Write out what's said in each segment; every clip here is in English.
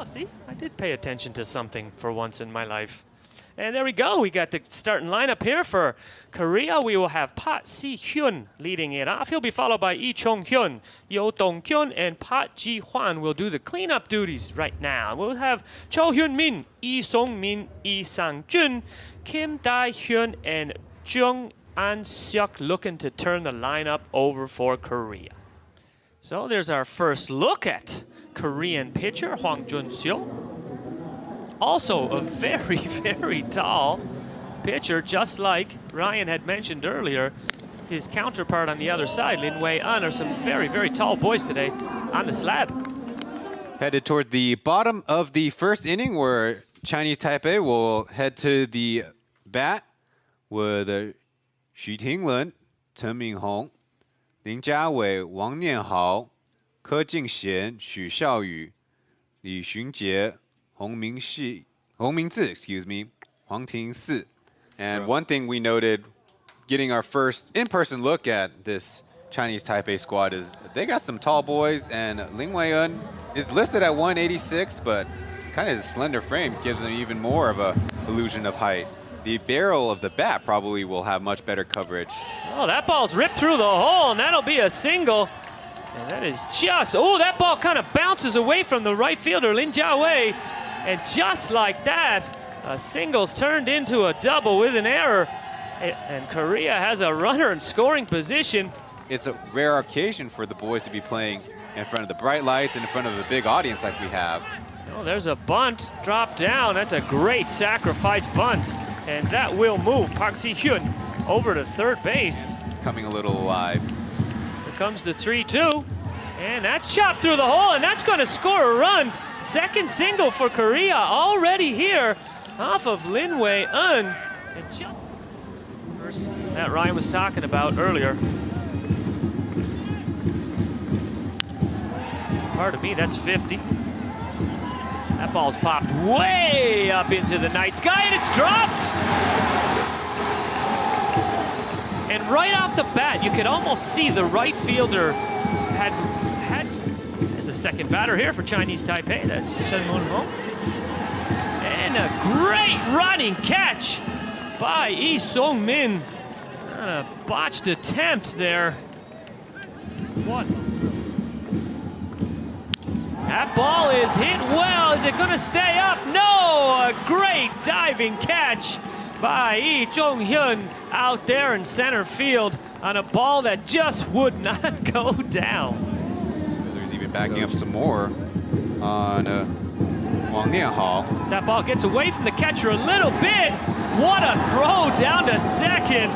Oh, see, I did pay attention to something for once in my life. And there we go. We got the starting lineup here for Korea. We will have Park Si-hyun leading it off. He'll be followed by Lee Chung-hyun, Yo Dong-kyun, and Park Ji-hwan will do the cleanup duties right now. We'll have Cho Hyun-min, Lee Song-min, Lee Sang-jun, Kim Dae-hyun, and Jung An-seok looking to turn the lineup over for Korea. So there's our first look at Korean pitcher Hwang Jun-seo. Also a very, very tall pitcher, just like Ryan had mentioned earlier. His counterpart on the other side, Lin Wei-un, are some very, very tall boys today on the slab. Headed toward the bottom of the first inning, where Chinese Taipei will head to the bat with Xu Tinglun, Chen Minghong, Lin Jiawei, Wang Nianhao, Ke Jingxian, Xu Xiaoyu, Li Xunjie, Hong Mingzi, Huang Ting-si. And one thing we noted, getting our first in-person look at this Chinese Taipei squad, is they got some tall boys, and Lin Wei-un is listed at 186, but kind of his slender frame gives him even more of a illusion of height. The barrel of the bat probably will have much better coverage. Oh, that ball's ripped through the hole, and that'll be a single. And that is just, oh, that ball kind of bounces away from the right fielder, Lin Jiawei. And just like that, a single's turned into a double with an error. And Korea has a runner in scoring position. It's a rare occasion for the boys to be playing in front of the bright lights and in front of a big audience like we have. Oh, there's a bunt dropped down. That's a great sacrifice bunt. And that will move Park Si-hyun over to third base. Coming a little alive. Here comes the 3-2. And that's chopped through the hole, and that's going to score a run. Second single for Korea already here off of Lin Wei-un. That Ryan was talking about earlier. Pardon me, that's 50. That ball's popped way up into the night sky, and it's dropped! And right off the bat, you could almost see the right fielder had as the second batter here for Chinese Taipei. That's Chen Mun-ho. And a great running catch by Lee Song-min. On a botched attempt there. What? That ball is hit well. Is it going to stay up? No! A great diving catch by Lee Jong-hyun out there in center field on a ball that just would not go down. There's even backing up some more on Wang Nianhao. That ball gets away from the catcher a little bit. What a throw down to second.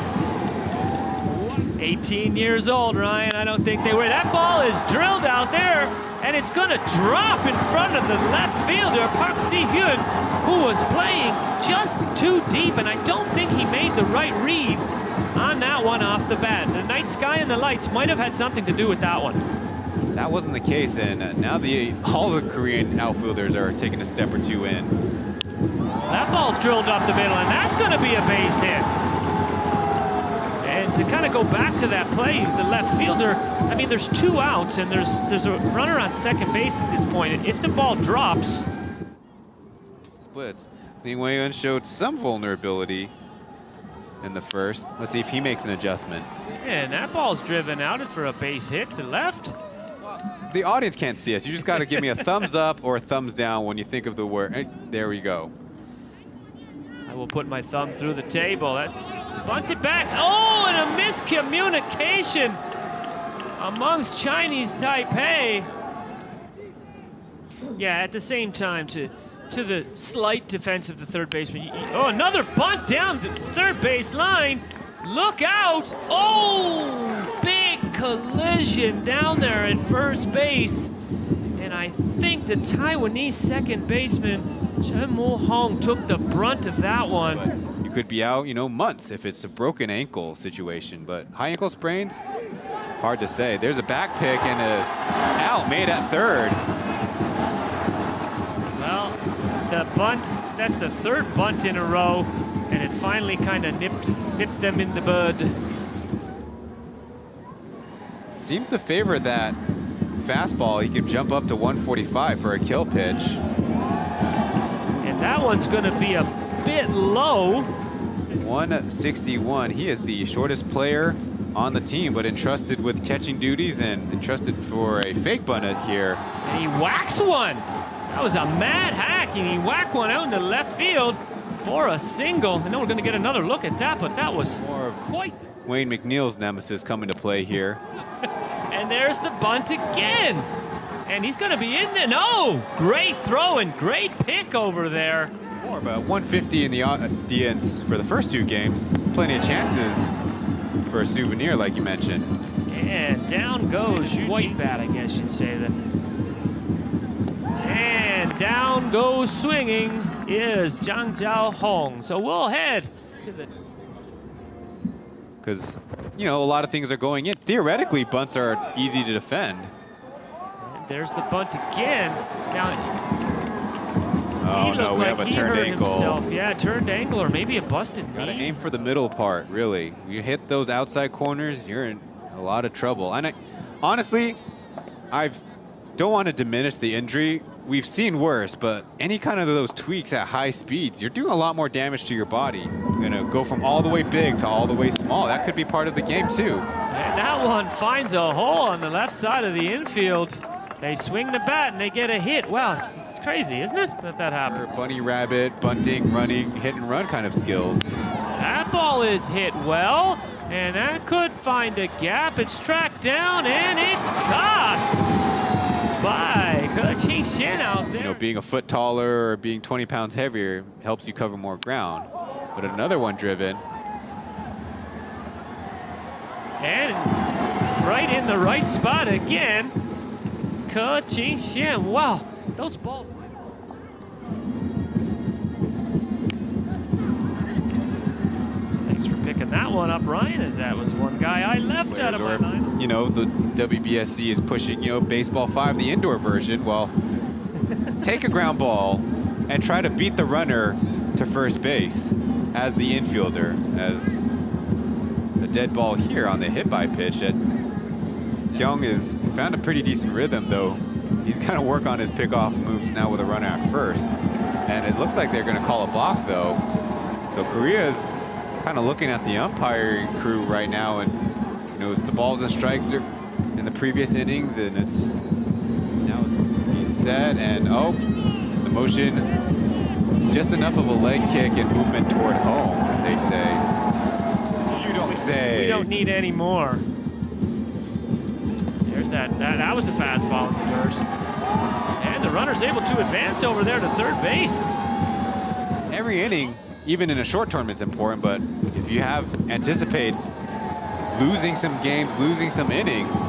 18 years old, Ryan. I don't think they were. That ball is drilled out there, and it's going to drop in front of the left fielder, Park Si-hyun, who was playing just too deep, and I don't think he made the right read on that one off the bat. The night sky and the lights might have had something to do with that one. That wasn't the case, and now all the Korean outfielders are taking a step or two in. That ball's drilled up the middle, and that's going to be a base hit. And to kind of go back to that play, the left fielder, I mean, there's 2 outs, and there's a runner on second base at this point, and if the ball drops... Splits. Lin Wei-un showed some vulnerability in the first. Let's see if he makes an adjustment. And that ball's driven out for a base hit to left. The audience can't see us. You just got to give me a thumbs up or a thumbs down when you think of the word. Hey, there we go. I will put my thumb through the table. That's bunted back. Oh, and a miscommunication amongst Chinese Taipei. Yeah, at the same time, to the slight defense of the third baseman. Oh, another bunt down the third base line. Look out! Oh, big collision down there at first base. And I think the Taiwanese second baseman, Chen Mu-hong, took the brunt of that one. But you could be out, months if it's a broken ankle situation. But high ankle sprains, hard to say. There's a back pick and a out made at third. Well, the bunt, that's the third bunt in a row, and it finally kind of nipped them in the bud. Seems to favor that fastball. He could jump up to 145 for a kill pitch. That one's going to be a bit low. 161. He is the shortest player on the team, but entrusted with catching duties and entrusted for a fake bunt here. And he whacks one. That was a mad hack, and he whacked one out into left field for a single. I know we're going to get another look at that, but that was More of quite... Wayne McNeil's nemesis coming to play here. And there's the bunt again. And he's going to be in there. No! Great throw and great pick over there. More about 150 in the audience for the first two games. Plenty of chances for a souvenir, like you mentioned. And down goes white bat, I guess you'd say that. And down goes swinging is Zhang Jiaohong. So we'll head to the... Because, you know, a lot of things are going in. Theoretically, bunts are easy to defend. And there's the bunt again. Now, Oh no, we have a turned ankle. Himself. Yeah, turned ankle or maybe a busted knee. Gotta aim for the middle part, really. You hit those outside corners, you're in a lot of trouble. And honestly, I don't want to diminish the injury. We've seen worse, but any kind of those tweaks at high speeds, you're doing a lot more damage to your body. You're gonna go from all the way big to all the way small. That could be part of the game too. And that one finds a hole on the left side of the infield. They swing the bat and they get a hit. Wow, it's crazy, isn't it, that happens? Bunny rabbit, bunting, running, hit and run kind of skills. That ball is hit well, and that could find a gap. It's tracked down, and it's caught by Ke Qingxian out there. You know, being a foot taller or being 20 pounds heavier helps you cover more ground. But another one driven. And right in the right spot again. Ke Qingxian. Wow, those balls. Thanks for picking that one up, Ryan, as that was one guy I left out of my mind. You know, the WBSC is pushing, you know, Baseball 5, the indoor version. Well, take a ground ball and try to beat the runner to first base as the infielder, as the dead ball here on the hit-by pitch. Kyung has found a pretty decent rhythm, though. He's going to work on his pickoff moves now with a runner at first. And it looks like they're going to call a balk, though. So Korea's kind of looking at the umpiring crew right now, and you know, the balls and strikes are in the previous innings, and it's now he's set, and oh, the motion, just enough of a leg kick and movement toward home, they say. You don't say. We don't need any more. There's that was a fastball in reverse. And the runner's able to advance over there to third base. Every inning, even in a short tournament, is important, but if you anticipate losing some games, losing some innings,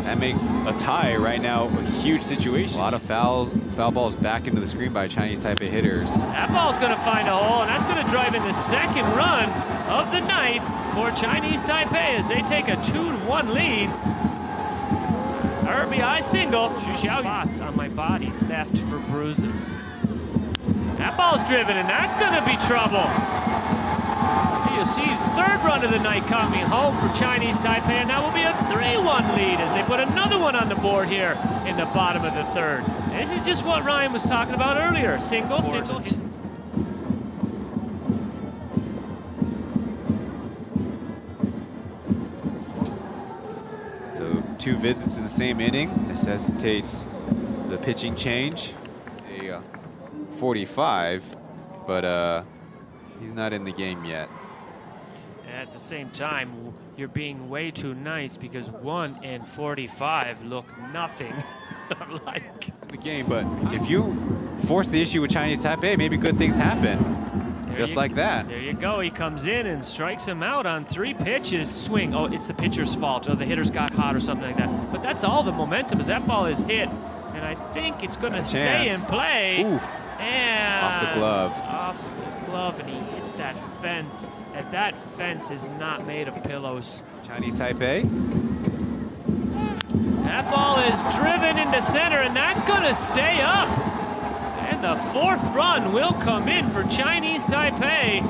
that makes a tie right now a huge situation. A lot of foul balls back into the screen by Chinese Taipei hitters. That ball's going to find a hole, and that's going to drive in the second run of the night for Chinese Taipei as they take a 2-1 lead. RBI single. Spots on my body left for bruises. That ball's driven, and that's going to be trouble. You see, third run of the night coming home for Chinese Taipei, and that will be a 3-1 lead as they put another one on the board here in the bottom of the third. This is just what Ryan was talking about earlier. Single. So 2 visits in the same inning necessitates the pitching change. A 45, but he's not in the game yet. At the same time, you're being way too nice because 1 and 45 look nothing like the game. But if you force the issue with Chinese Taipei, maybe good things happen. Just like that. There you go. He comes in and strikes him out on 3 pitches. Swing. Oh, it's the pitcher's fault. Oh, the hitters got hot or something like that. But that's all the momentum as that ball is hit. And I think it's going to stay in play. Oof. And off the glove. Off the glove, and he hits that fence. And that fence is not made of pillows. Chinese Taipei. That ball is driven into center, and that's going to stay up. And the 4th run will come in for Chinese Taipei.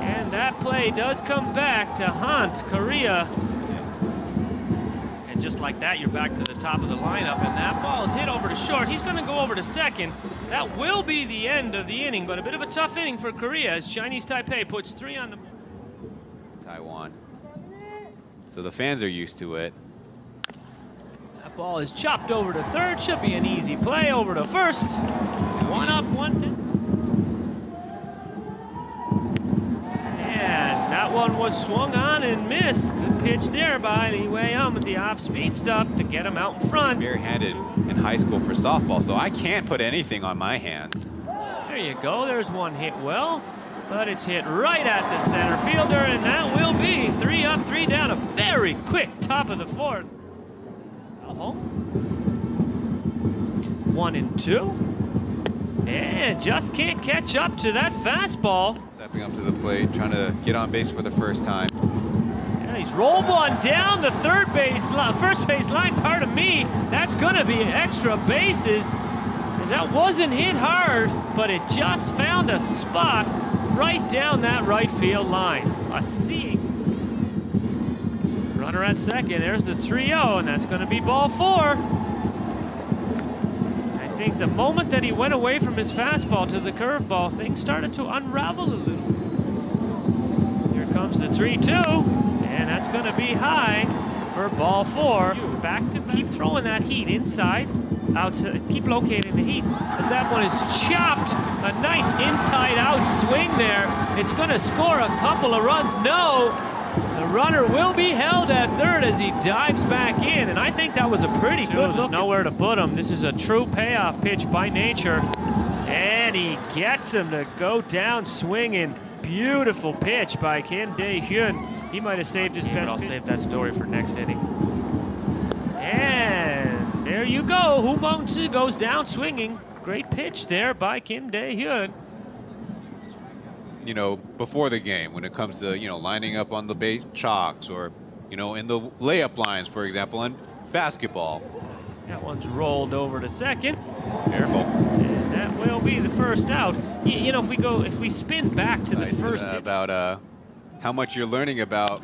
And that play does come back to haunt Korea. And just just like that, you're back to the top of the lineup, and that ball is hit over to short. He's going to go over to second. That will be the end of the inning, but a bit of a tough inning for Korea as Chinese Taipei puts 3 on the... Taiwan. So the fans are used to it. That ball is chopped over to third. Should be an easy play over to first. 1 up, 1 down. And that one was swung on and missed. Good pitch there by Li Wei-un with the off-speed stuff to get him out in front. Bare-handed in high school for softball, so I can't put anything on my hands. There you go. There's one hit well, but it's hit right at the center fielder, and that will be 3 up, 3 down. A very quick top of the 4th. Home. 1 and 2. And just can't catch up to that fastball. Stepping up to the plate, trying to get on base for the first time. Yeah, he's rolled one down the first base line. Pardon me. That's going to be extra bases, as that wasn't hit hard, but it just found a spot right down that right field line. A seeing. Runner at second. There's the 3-0, and that's going to be ball 4. I think the moment that he went away from his fastball to the curveball, things started to unravel a little. Here comes the 3-2, and that's going to be high for ball 4. Back to keep throwing that heat inside, outside, keep locating the heat. As that one is chopped, a nice inside-out swing there. It's going to score a couple of runs. No. The runner will be held at third as he dives back in, and I think that was a pretty good look. Nowhere to put him. This is a true payoff pitch by nature, and he gets him to go down swinging. Beautiful pitch by Kim Dae-hyun. He might have saved his best. I'll save that story for next inning. And there you go. Hu Bong-chi goes down swinging. Great pitch there by Kim Dae-hyun. You know, before the game, when it comes to, you know, lining up on the base chalks, or, you know, in the layup lines, for example, in basketball. That one's rolled over to second. Careful. And that will be the first out. You know, if we spin back to the first. About how much you're learning about,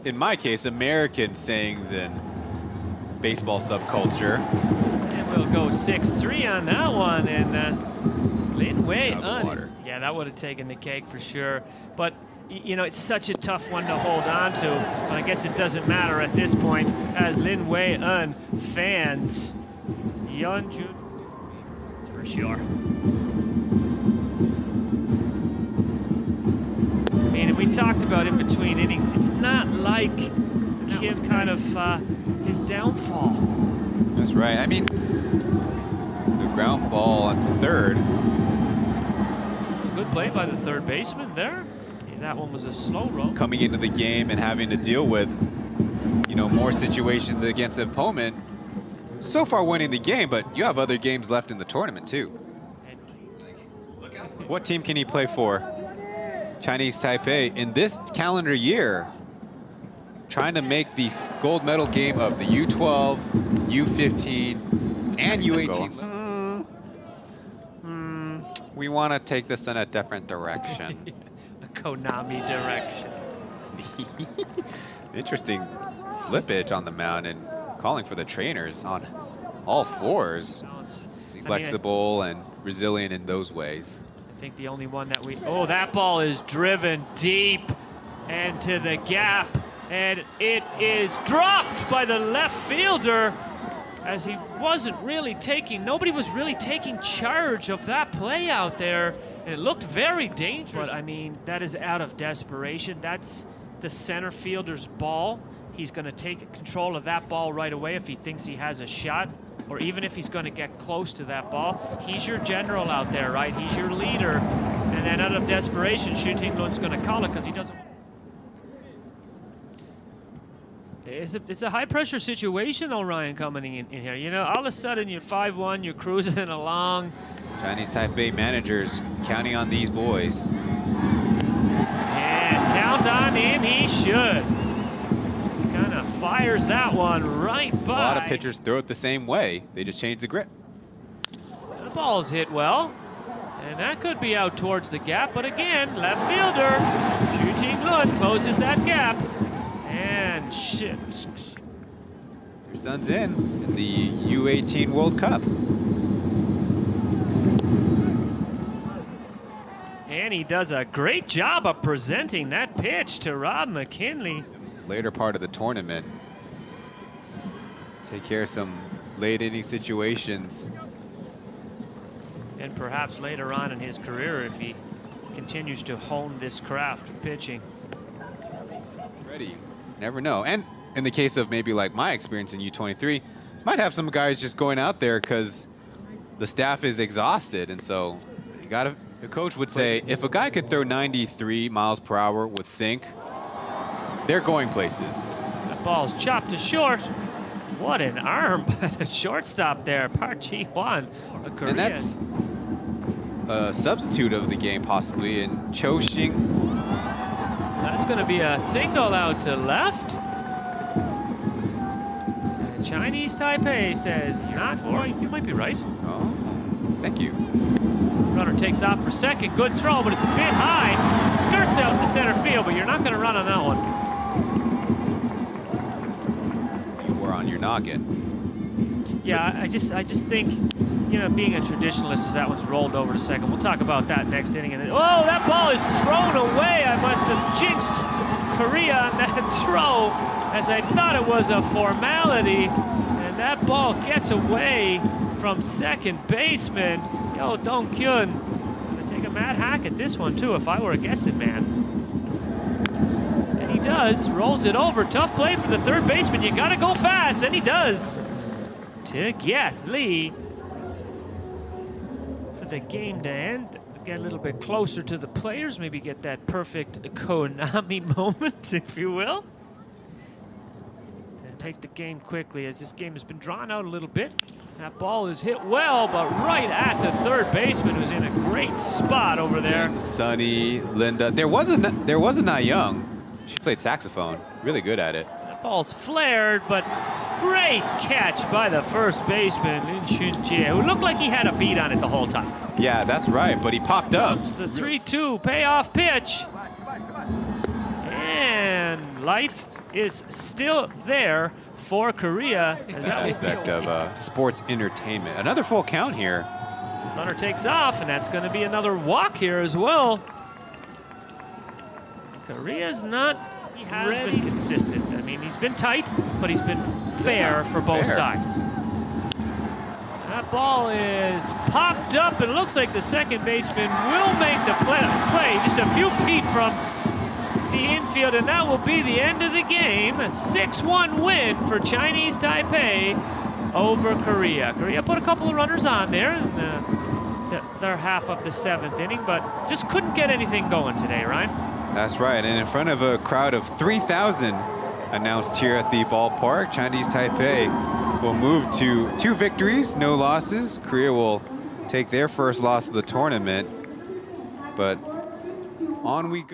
in my case, American sayings and baseball subculture. And we'll go 6-3 on that one, and Lin Wei-un. Yeah, that would have taken the cake for sure. But, you know, it's such a tough one to hold on to. But I guess it doesn't matter at this point, as Lin Wei-un fans Yeonjun for sure. I mean, and we talked about in between innings, it's not like his kind of his downfall. That's right. I mean, the ground ball at the third. Good play by the third baseman there. Yeah, that one was a slow roll. Coming into the game and having to deal with, you know, more situations against the opponent. So far winning the game, but you have other games left in the tournament too. What team can he play for? Chinese Taipei in this calendar year, trying to make the gold medal game of the U-12, U-15, and U-18. We want to take this in a different direction. A Konami direction. Interesting slippage on the mound and calling for the trainers on all fours. Be flexible and resilient in those ways. I think the only one that oh, that ball is driven deep and to the gap, and it is dropped by the left fielder, as he wasn't really nobody was really taking charge of that play out there. And it looked very dangerous. But I mean, that is out of desperation. That's the center fielder's ball. He's going to take control of that ball right away if he thinks he has a shot, or even if he's going to get close to that ball. He's your general out there, right? He's your leader. And then out of desperation, Xu Tinglun's going to call it because he doesn't. It's a high-pressure situation, though, Ryan, coming in here. You know, all of a sudden, you're 5-1, you're cruising along. Chinese Taipei managers counting on these boys. And count on him, he should. Kind of fires that one right by. A lot of pitchers throw it the same way. They just change the grip. The ball's hit well. And that could be out towards the gap. But again, left fielder, Xu Tinglun closes that gap. And shit. Your son's in the U-18 World Cup. And he does a great job of presenting that pitch to Rob McKinley. Later part of the tournament. Take care of some late inning situations. And perhaps later on in his career, if he continues to hone this craft of pitching. Ready. Never know. And in the case of maybe like my experience in U23, might have some guys just going out there because the staff is exhausted. And so you gotta, the coach would say, if a guy could throw 93 miles per hour with sink, they're going places. That ball's chopped to short. What an arm by the shortstop there, Park Ji-hwan, a Korean. And that's a substitute of the game possibly in Cho Xing. That's going to be a single out to left. And Chinese Taipei says, you're not, or you might be right. Oh, thank you. Runner takes off for second. Good throw, but it's a bit high. It skirts out to center field, but you're not going to run on that one. You were on your noggin. Yeah, I just think, you know, being a traditionalist as that one's rolled over to second. We'll talk about that next inning. And then, oh, that ball is thrown away. I must have jinxed Korea on that throw, as I thought it was a formality. And that ball gets away from second baseman. Yo, Dong Kyun. Gonna take a mad hack at this one too, if I were a guessing man. And he does. Rolls it over. Tough play for the third baseman. You gotta go fast. And he does. To get Lee for the game to end. Get a little bit closer to the players. Maybe get that perfect Konami moment, if you will. And take the game quickly, as this game has been drawn out a little bit. That ball is hit well, but right at the third baseman, who's in a great spot over there. Sunny, Linda. There was a Na Young. She played saxophone. Really good at it. That ball's flared, but great catch by the first baseman, Lin Chun-jae, who looked like he had a beat on it the whole time. Yeah, that's right, but he popped up. It's the 3-2 payoff pitch. And life is still there for Korea. As that Aspect of sports entertainment. Another full count here. Runner takes off, and that's going to be another walk here as well. Korea's not. He has been consistent. I mean, he's been tight, but he's been fair for both sides. That ball is popped up, and it looks like the second baseman will make the play just a few feet from the infield, and that will be the end of the game. A 6-1 win for Chinese Taipei over Korea. Korea put a couple of runners on there in their half of the seventh inning, but just couldn't get anything going today, Ryan. That's right, and in front of a crowd of 3,000 announced here at the ballpark, Chinese Taipei will move to 2 victories, no losses. Korea will take their first loss of the tournament, but on we go.